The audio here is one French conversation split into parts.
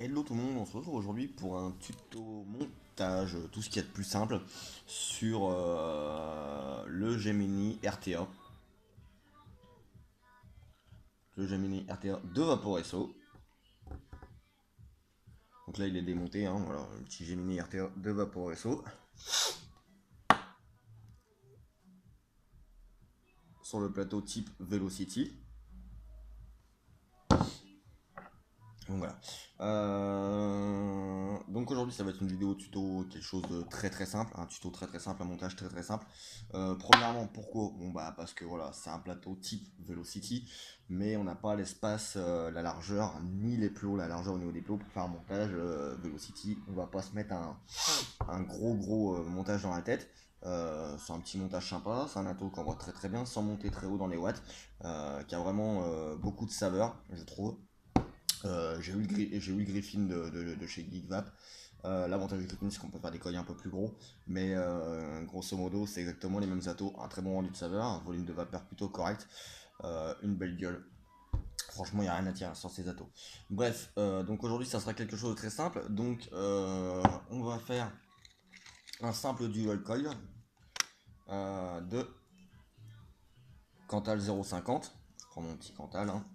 Hello tout le monde, on se retrouve aujourd'hui pour un tuto montage, tout ce qu'il y a de plus simple sur le Gemini RTA. Le Gemini RTA de Vaporesso. Donc là il est démonté, hein, voilà, le petit Gemini RTA de Vaporesso. Sur le plateau type Velocity. Donc voilà. Donc aujourd'hui ça va être une vidéo tuto, quelque chose de très très simple, un tuto très très simple, un montage très très simple. Premièrement pourquoi? Bon bah parce que voilà, c'est un plateau type Velocity, mais on n'a pas l'espace, la largeur, ni les plots, la largeur au niveau des plots pour faire un montage Velocity. On va pas se mettre un gros montage dans la tête. C'est un petit montage sympa, c'est un ato qu'on voit très très bien, sans monter très haut dans les watts, qui a vraiment beaucoup de saveur, je trouve. J'ai eu le Griffin de chez Geekvap. L'avantage du Griffin, c'est qu'on peut faire des colliers un peu plus gros, mais grosso modo, c'est exactement les mêmes atos. Un très bon rendu de saveur, un volume de vapeur plutôt correct, une belle gueule. Franchement, il n'y a rien à dire sur ces atos. Bref, donc aujourd'hui, ça sera quelque chose de très simple. Donc, on va faire un simple dual coil de Cantal 0,50. Je prends mon petit Cantal, hein.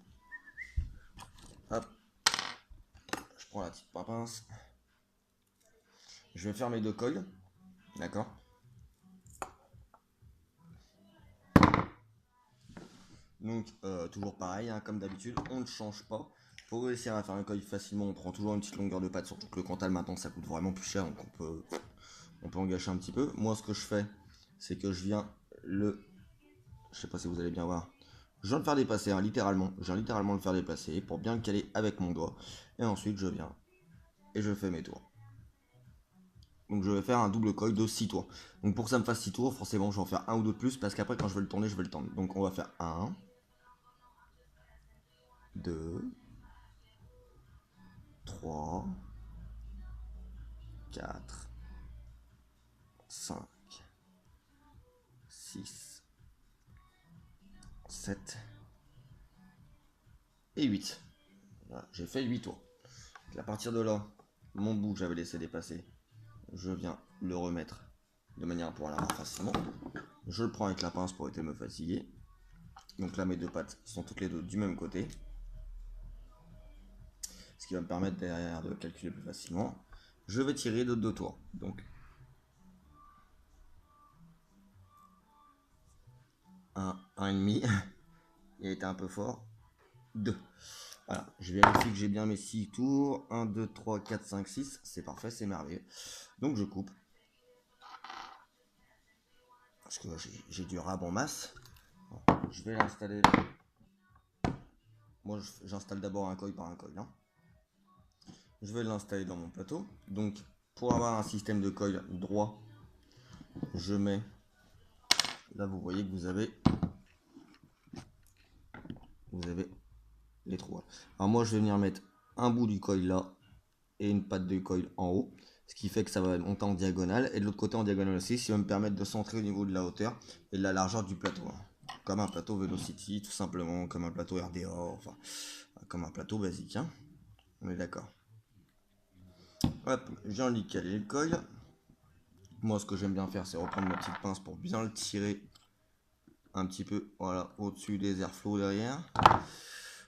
Hop, je prends la petite pince. Je vais faire mes deux coils, d'accord. Donc toujours pareil, hein, comme d'habitude, on ne change pas. Pour réussir à faire un coil facilement, on prend toujours une petite longueur de patte, surtout que le Cantal maintenant ça coûte vraiment plus cher, donc on peut en gâcher un petit peu. Moi ce que je fais, c'est que je viens je sais pas si vous allez bien voir, je viens le faire dépasser, hein, littéralement. Je viens littéralement le faire dépasser pour bien le caler avec mon doigt. Et ensuite je viens et je fais mes tours. Donc je vais faire un double coil de 6 tours. Donc pour que ça me fasse 6 tours, forcément je vais en faire un ou deux de plus, parce qu'après quand je vais le tourner, je vais le tendre. Donc on va faire 1, 2, 3, 4, 5, 6, 7 et 8. Voilà, j'ai fait 8 tours. Donc à partir de là, mon bout que j'avais laissé dépasser, je viens le remettre de manière à pouvoir l'avoir facilement. Je le prends avec la pince pour éviter de me fatiguer. Donc là, mes deux pattes sont toutes les deux du même côté, ce qui va me permettre derrière de calculer plus facilement. Je vais tirer de 2 tours. Donc 1, 1,5. Il a été un peu fort. 2. Voilà, je vérifie que j'ai bien mes 6 tours. 1, 2, 3, 4, 5, 6. C'est parfait, c'est merveilleux. Donc je coupe. Parce que j'ai du rab en masse. Je vais l'installer. Moi, j'installe d'abord un coil par un coil, hein. Je vais l'installer dans mon plateau. Donc, pour avoir un système de coil droit, je mets. Là, vous voyez que vous avez les trous. Alors, moi, je vais venir mettre un bout du coil là et une patte de coil en haut. Ce qui fait que ça va monter en diagonale. Et de l'autre côté en diagonale aussi, ce qui va me permettre de centrer au niveau de la hauteur et de la largeur du plateau. Comme un plateau Velocity, tout simplement, comme un plateau RDA, enfin, comme un plateau basique, hein. On est d'accord. Hop, je viens lui caler le coil. Moi, ce que j'aime bien faire, c'est reprendre ma petite pince pour bien le tirer un petit peu, voilà, au-dessus des airflows derrière.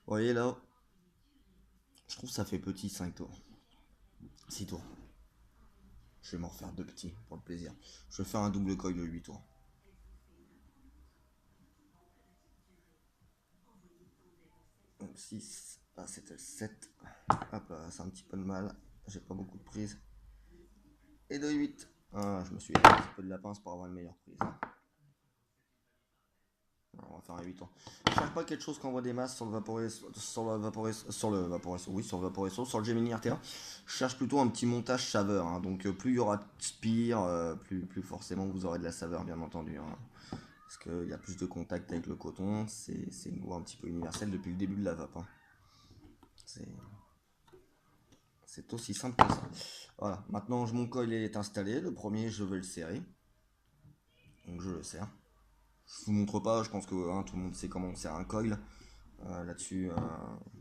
Vous voyez là, je trouve que ça fait petit 5 tours. 6 tours. Je vais m'en refaire deux petits pour le plaisir. Je vais faire un double coil de 8 tours. Donc 6, ah, c'était le 7. Hop là, c'est un petit peu de mal. J'ai pas beaucoup de prise. Et de 8. Ah, je me suis aidé un petit peu de la pince pour avoir une meilleure prise. On va faire un 8 tours. Je cherche pas quelque chose qui envoie des masses sur le Vaporesso, oui, sur le Vaporesso, sur le Gemini RTA. Je cherche plutôt un petit montage saveur, hein. Donc plus il y aura de spire, plus forcément vous aurez de la saveur, bien entendu, hein. Parce qu'il y a plus de contact avec le coton, c'est une loi un petit peu universelle depuis le début de la vape, hein. C'est aussi simple que ça. Voilà, maintenant mon coil est installé. Le premier, je vais le serrer. Donc je le serre. Je vous montre pas, je pense que hein, tout le monde sait comment on serre un coil. Là-dessus,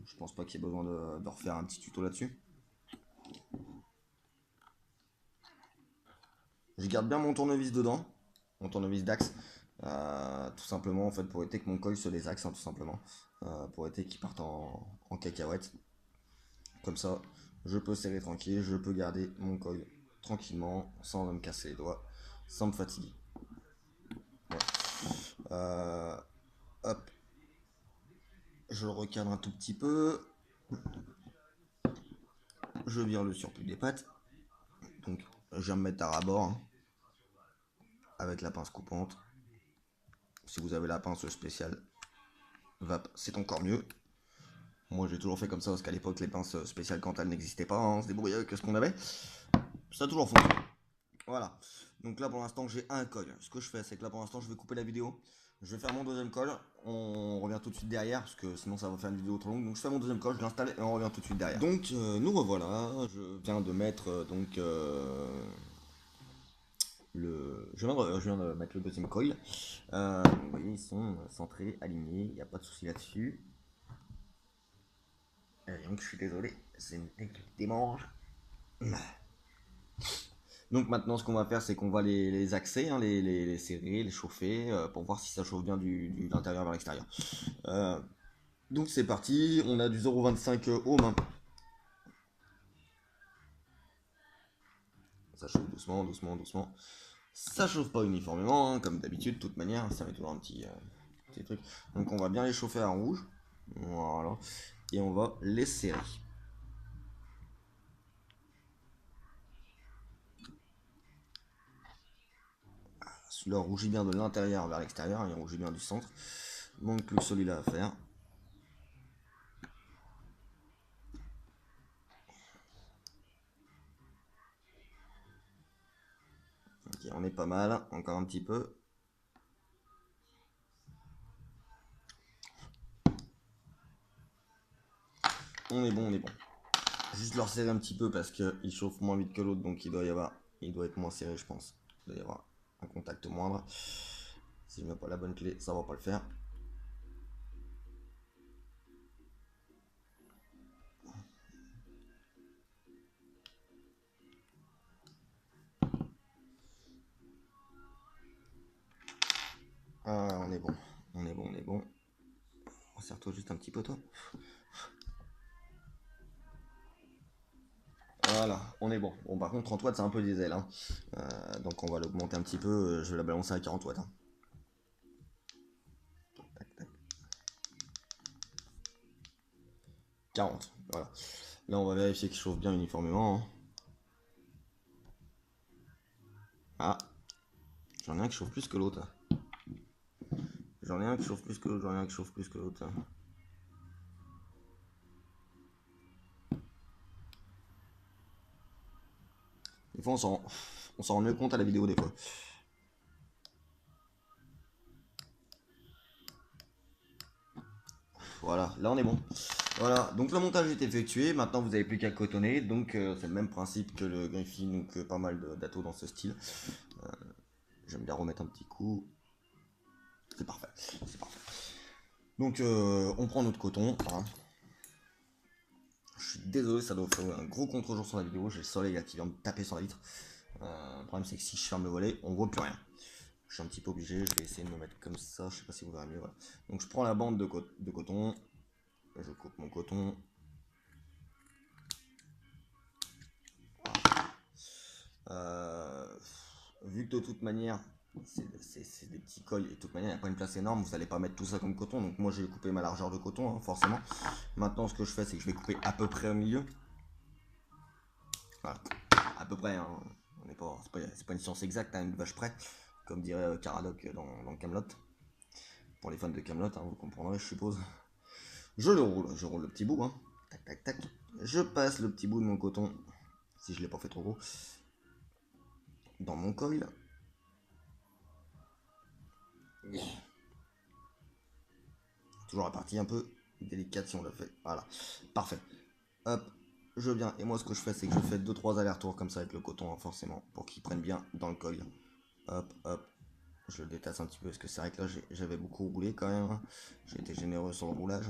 je pense pas qu'il y ait besoin de refaire un petit tuto là-dessus. Je garde bien mon tournevis dedans, mon tournevis d'axe, tout simplement en fait pour éviter que mon coil se désaxe, hein, tout simplement, pour éviter qu'il parte en cacahuète. Comme ça, je peux serrer tranquille, je peux garder mon coil tranquillement, sans me casser les doigts, sans me fatiguer. Voilà. Hop, je le recadre un tout petit peu, je vire le surplus des pattes. Donc, je viens me mettre à rabord, hein, avec la pince coupante. Si vous avez la pince spéciale VAP, c'est encore mieux. Moi, j'ai toujours fait comme ça parce qu'à l'époque, les pinces spéciales, quand elles n'existaient pas, hein, on se débrouillait avec ce qu'on avait. Ça a toujours fonctionné. Voilà. Donc là, pour l'instant, j'ai un col. Ce que je fais, c'est que là, pour l'instant, je vais couper la vidéo. Je vais faire mon deuxième col. On revient tout de suite derrière parce que sinon, ça va faire une vidéo trop longue. Donc, je fais mon deuxième col, je l'installe et on revient tout de suite derrière. Donc, nous revoilà. Je viens de mettre je viens de mettre le deuxième coil. Vous voyez, ils sont centrés, alignés, il n'y a pas de souci là-dessus. Donc, je suis désolé, c'est une technique des manches. Donc maintenant, ce qu'on va faire, c'est qu'on va les axer, hein, les serrer, les chauffer, pour voir si ça chauffe bien de l'intérieur vers l'extérieur. Donc c'est parti, on a du 0,25 ohm, hein. Ça chauffe doucement, doucement, doucement. Ça chauffe pas uniformément, hein, comme d'habitude, de toute manière, ça met toujours un petit truc. Donc on va bien les chauffer à rouge. Voilà. Et on va les serrer. Celui-là rougit bien de l'intérieur vers l'extérieur, il rougit bien du centre. Manque plus que celui-là à faire. Ok, on est pas mal, encore un petit peu. On est bon, on est bon. Juste leur serrer un petit peu parce qu'il chauffe moins vite que l'autre, donc il doit être moins serré, je pense. Il doit y avoir un contact moindre. Si je mets pas la bonne clé, ça va pas le faire. Ah, on est bon, on est bon, on est bon. Serre-toi juste un petit peu, toi. Voilà, on est bon. Bon, par contre, 30 watts, c'est un peu diesel, hein. Donc on va l'augmenter un petit peu. Je vais la balancer à 40 watts, hein. Tac, tac. 40, voilà. Là, on va vérifier qu'il chauffe bien uniformément, hein. Ah, j'en ai un qui chauffe plus que l'autre. J'en ai un qui chauffe plus que l'autre, j'en ai un qui chauffe plus que l'autre. Des fois, on s'en rend mieux compte à la vidéo, des fois. Voilà, là on est bon. Voilà, donc le montage est effectué. Maintenant, vous n'avez plus qu'à cotonner. Donc, c'est le même principe que le Griffin, donc pas mal d'atos dans ce style. J'aime bien remettre un petit coup. C'est parfait, c'est parfait. Donc, on prend notre coton, hein. Je suis désolé, ça doit faire un gros contre-jour sur la vidéo. J'ai le soleil là, qui vient de taper sur la vitre. Le problème, c'est que si je ferme le volet, on voit plus rien. Je suis un petit peu obligé. Je vais essayer de me mettre comme ça. Je sais pas si vous verrez mieux. Voilà. Donc, je prends la bande de coton. Je coupe mon coton. Vu que de toute manière, c'est des petits cols et de toute manière, il n'y a pas une place énorme, vous n'allez pas mettre tout ça comme coton. Donc, moi, j'ai coupé ma largeur de coton, hein, forcément. Maintenant, ce que je fais, c'est que je vais couper à peu près au milieu. Voilà, à peu près, hein. C'est pas une science exacte, hein, une vache près, comme dirait Caradoc dans Camelot. Pour les fans de Camelot, hein, vous comprendrez, je suppose. Je roule le petit bout, hein. Tac, tac, tac. Je passe le petit bout de mon coton, si je l'ai pas fait trop gros, dans mon coil. Toujours la partie un peu délicate si on le fait. Voilà, parfait. Hop, je viens. Et moi, ce que je fais, c'est que je fais 2-3 allers-retours comme ça avec le coton, hein, forcément, pour qu'il prenne bien dans le coil. Hop, hop. Je le détasse un petit peu parce que c'est vrai que là, j'avais beaucoup roulé quand même, hein. J'ai été généreux sur le roulage.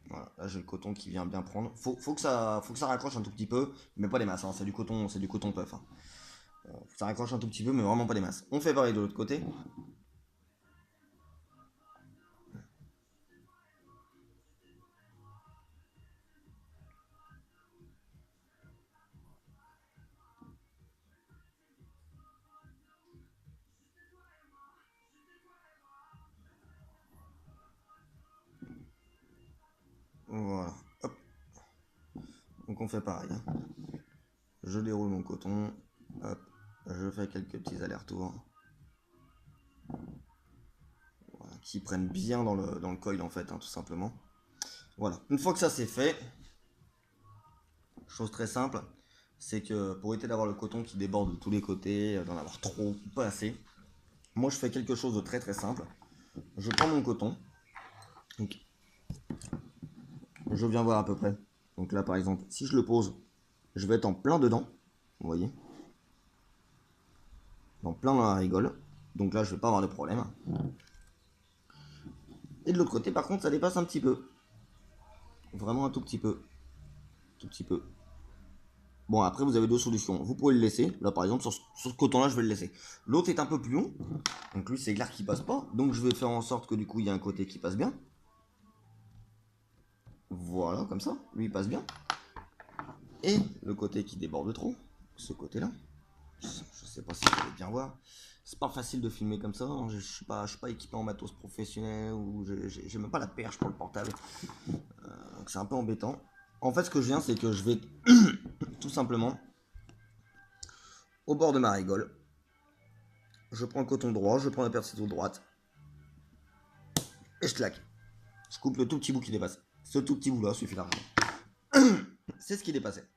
Voilà, là j'ai le coton qui vient bien prendre. Faut que ça raccroche un tout petit peu, mais pas les masses, hein. C'est du coton puff, hein. Ça raccroche un tout petit peu, mais vraiment pas des masses. On fait pareil de l'autre côté. Voilà. Hop. Donc on fait pareil, hein. Je déroule mon coton. Hop. Je fais quelques petits allers-retours. Voilà, qui prennent bien dans le coil en fait, hein, tout simplement. Voilà. Une fois que ça c'est fait, chose très simple, c'est que pour éviter d'avoir le coton qui déborde de tous les côtés, d'en avoir trop ou pas assez, moi je fais quelque chose de très très simple. Je prends mon coton. Donc, je viens voir à peu près. Donc là par exemple, si je le pose, je vais être en plein dedans. Vous voyez, en plein dans la rigole. Donc là je vais pas avoir de problème. Et de l'autre côté par contre ça dépasse un petit peu. Vraiment un tout petit peu. Tout petit peu. Bon, après, vous avez deux solutions. Vous pouvez le laisser. Là, par exemple, sur ce coton-là, je vais le laisser. L'autre est un peu plus long. Donc, lui, c'est clair qu'il passe pas. Donc, je vais faire en sorte que du coup, il y a un côté qui passe bien. Voilà, comme ça. Lui, il passe bien. Et le côté qui déborde trop, ce côté-là. Je sais pas si vous allez bien voir. C'est pas facile de filmer comme ça. Hein. Je suis pas équipé en matos professionnel ou j'ai même pas la perche pour le portable. Donc, c'est un peu embêtant. En fait, ce que je viens, c'est que je vais tout simplement au bord de ma rigole. Je prends le coton droit, je prends la perceuse droite et je claque. Je coupe le tout petit bout qui dépasse. Ce tout petit bout là suffit largement. C'est ce qui dépassait.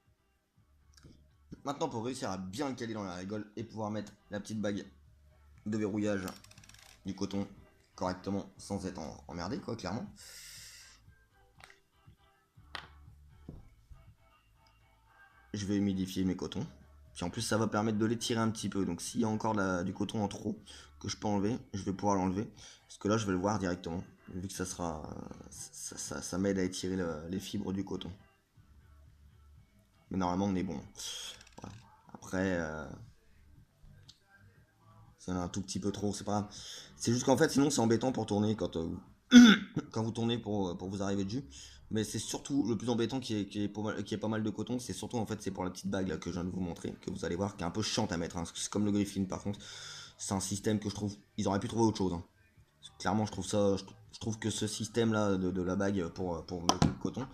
Maintenant, pour réussir à bien le caler dans la rigole et pouvoir mettre la petite bague de verrouillage du coton correctement sans être emmerdé, quoi, clairement. Je vais humidifier mes cotons. Puis en plus, ça va permettre de les tirer un petit peu. Donc s'il y a encore du coton en trop que je peux enlever, je vais pouvoir l'enlever. Parce que là, je vais le voir directement. Vu que ça sera, ça m'aide à étirer les fibres du coton. Mais normalement, on est bon. Voilà. Après, s'il y en a un tout petit peu trop, c'est pas grave. C'est juste qu'en fait, sinon, c'est embêtant pour tourner quand, quand vous tournez pour vous arriver de jus. Mais c'est surtout le plus embêtant qui est pas mal de coton. C'est surtout en fait, c'est pour la petite bague là, que je viens de vous montrer, que vous allez voir, qui est un peu chiante à mettre. Hein, c'est comme le Griffin par contre. C'est un système que je trouve. Ils auraient pu trouver autre chose. Hein. Clairement, je trouve ça. Je trouve que ce système là de la bague pour le coton,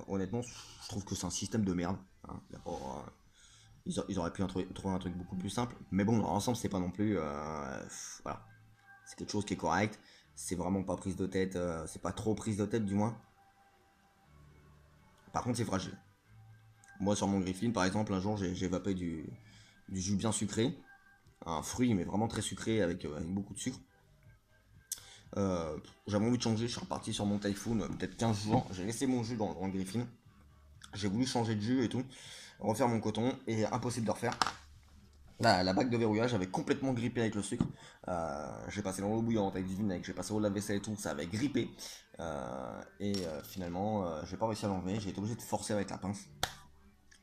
honnêtement, je trouve que c'est un système de merde. Hein. Ils auraient pu trouver un truc beaucoup plus simple. Mais bon, dans l'ensemble, c'est pas non plus. Voilà. C'est quelque chose qui est correct. C'est vraiment pas prise de tête. C'est pas trop prise de tête, du moins. Par contre, c'est fragile. Moi, sur mon Griffin, par exemple, un jour, j'ai évaporé du jus bien sucré. Un fruit, mais vraiment très sucré avec beaucoup de sucre. J'avais envie de changer. Je suis reparti sur mon Typhoon, peut-être 15 jours. J'ai laissé mon jus dans le Griffin. J'ai voulu changer de jus et tout. Refaire mon coton. Et impossible de refaire. La bague de verrouillage avait complètement grippé avec le sucre. J'ai passé dans l'eau bouillante avec du vinaigre, j'ai passé au lave-vaisselle et tout, ça avait grippé. Finalement, j'ai pas réussi à l'enlever, j'ai été obligé de forcer avec la pince.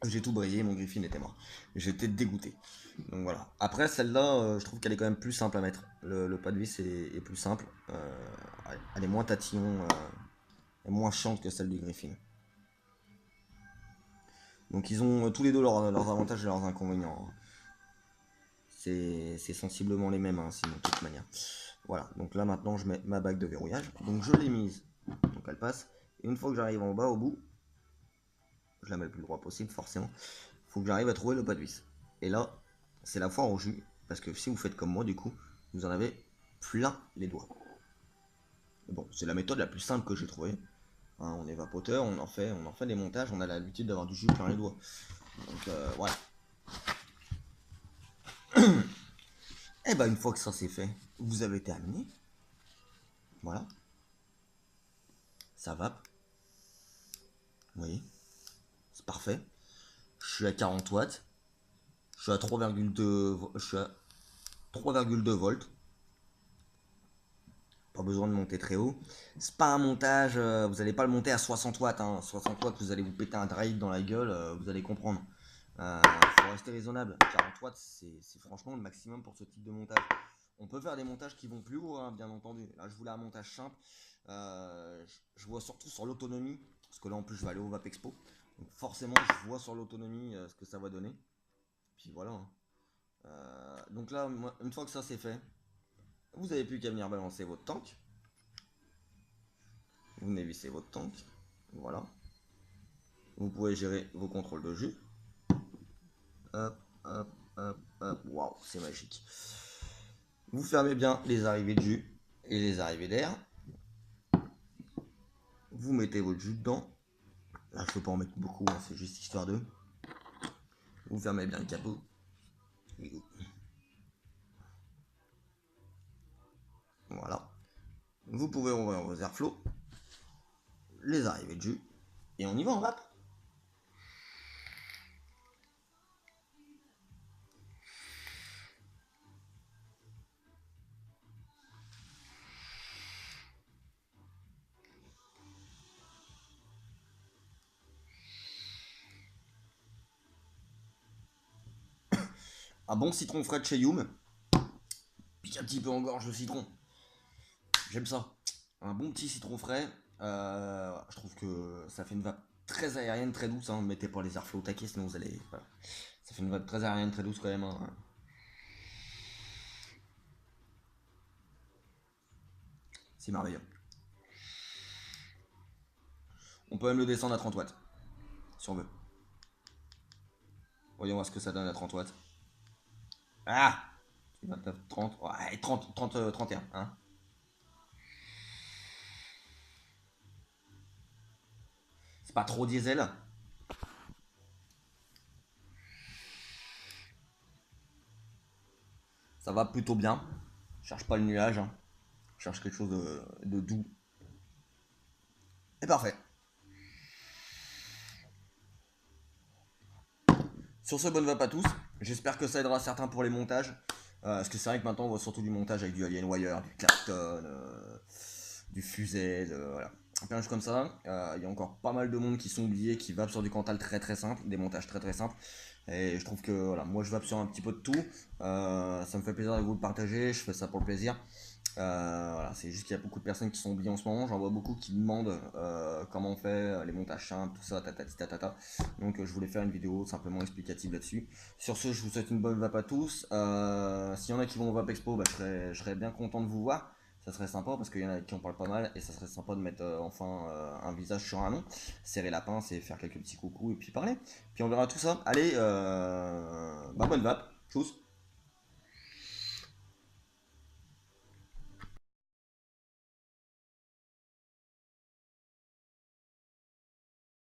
J'ai tout brayé, mon Griffin était mort. J'étais dégoûté. Donc voilà. Après, celle-là, je trouve qu'elle est quand même plus simple à mettre. Le pas de vis est plus simple. Elle est moins tatillon, et moins chiante que celle du Griffin. Donc ils ont tous les deux leurs avantages et leurs inconvénients. Hein. C'est sensiblement les mêmes, hein, sinon de toute manière. Voilà, donc là maintenant je mets ma bague de verrouillage. Donc je l'ai mise, donc elle passe. Et une fois que j'arrive en bas, au bout, je la mets le plus droit possible, forcément. Il faut que j'arrive à trouver le pas de vis. Et là, c'est la foire au jus. Parce que si vous faites comme moi, du coup, vous en avez plein les doigts. Bon, c'est la méthode la plus simple que j'ai trouvée. Hein, on est vapoteur, on en fait des montages, on a l'habitude d'avoir du jus plein les doigts. Donc voilà. Et bah une fois que ça c'est fait, vous avez terminé. Voilà. Ça va. Vous voyez, c'est parfait. Je suis à 40 watts. Je suis à 3,2 volts. Pas besoin de monter très haut. C'est pas un montage, vous n'allez pas le monter à 60 watts. Hein. 60 watts, vous allez vous péter un drive dans la gueule, vous allez comprendre. Faut rester raisonnable. 40 watts, c'est franchement le maximum pour ce type de montage. On peut faire des montages qui vont plus haut, hein, bien entendu. Là, je voulais un montage simple. Je vois surtout sur l'autonomie, parce que là, en plus, je vais aller au VAP Expo. Donc forcément, je vois sur l'autonomie ce que ça va donner. Puis voilà, hein. Donc là, une fois que ça c'est fait, vous n'avez plus qu'à venir balancer votre tank. Vous venez visser votre tank. Voilà. Vous pouvez gérer vos contrôles de jus. Hop, hop, hop, hop. Waouh, c'est magique. Vous fermez bien les arrivées de jus et les arrivées d'air. Vous mettez votre jus dedans. Là, je ne peux pas en mettre beaucoup, hein, c'est juste histoire de. Vous fermez bien le capot. Voilà. Vous pouvez ouvrir vos airflows, les arrivées de jus, et on y va en vape. Un bon citron frais de chez Youm, pique un petit peu en gorge le citron. J'aime ça. Un bon petit citron frais. Je trouve que ça fait une vape très aérienne, très douce. Hein. Mettez pas les airflows au taquet, sinon vous allez. Voilà. Ça fait une vape très aérienne, très douce quand même. Hein. C'est merveilleux. On peut même le descendre à 30 watts, si on veut. Voyons voir ce que ça donne à 30 watts. Ah 29, 30, ouais, 30, 30, 31. Hein. C'est pas trop diesel. Ça va plutôt bien. Je cherche pas le nuage. Hein. Je cherche quelque chose de doux. Et parfait. Sur ce, bonne vape à tous. J'espère que ça aidera certains pour les montages. Parce que c'est vrai que maintenant on voit surtout du montage avec du Alienwire, du Clapton, du Fuzel, voilà. Plein de choses comme ça. Il y a encore pas mal de monde qui sont oubliés, qui vape sur du Cantal très très simple, des montages très très simples. Et je trouve que voilà, moi je vape sur un petit peu de tout. Ça me fait plaisir de vous le partager, je fais ça pour le plaisir. Voilà, c'est juste qu'il y a beaucoup de personnes qui sont oubliées en ce moment. J'en vois beaucoup qui demandent comment on fait les montages simples, tout ça, tatati tatata. Donc je voulais faire une vidéo simplement explicative là-dessus. Sur ce, je vous souhaite une bonne vape à tous. S'il y en a qui vont au Vape Expo, bah, je serais bien content de vous voir. Ça serait sympa parce qu'il y en a qui en parlent pas mal et ça serait sympa de mettre enfin un visage sur un nom, serrer la pince et faire quelques petits coucous et puis parler. Puis on verra tout ça. Allez, bah bonne vape, tchuss.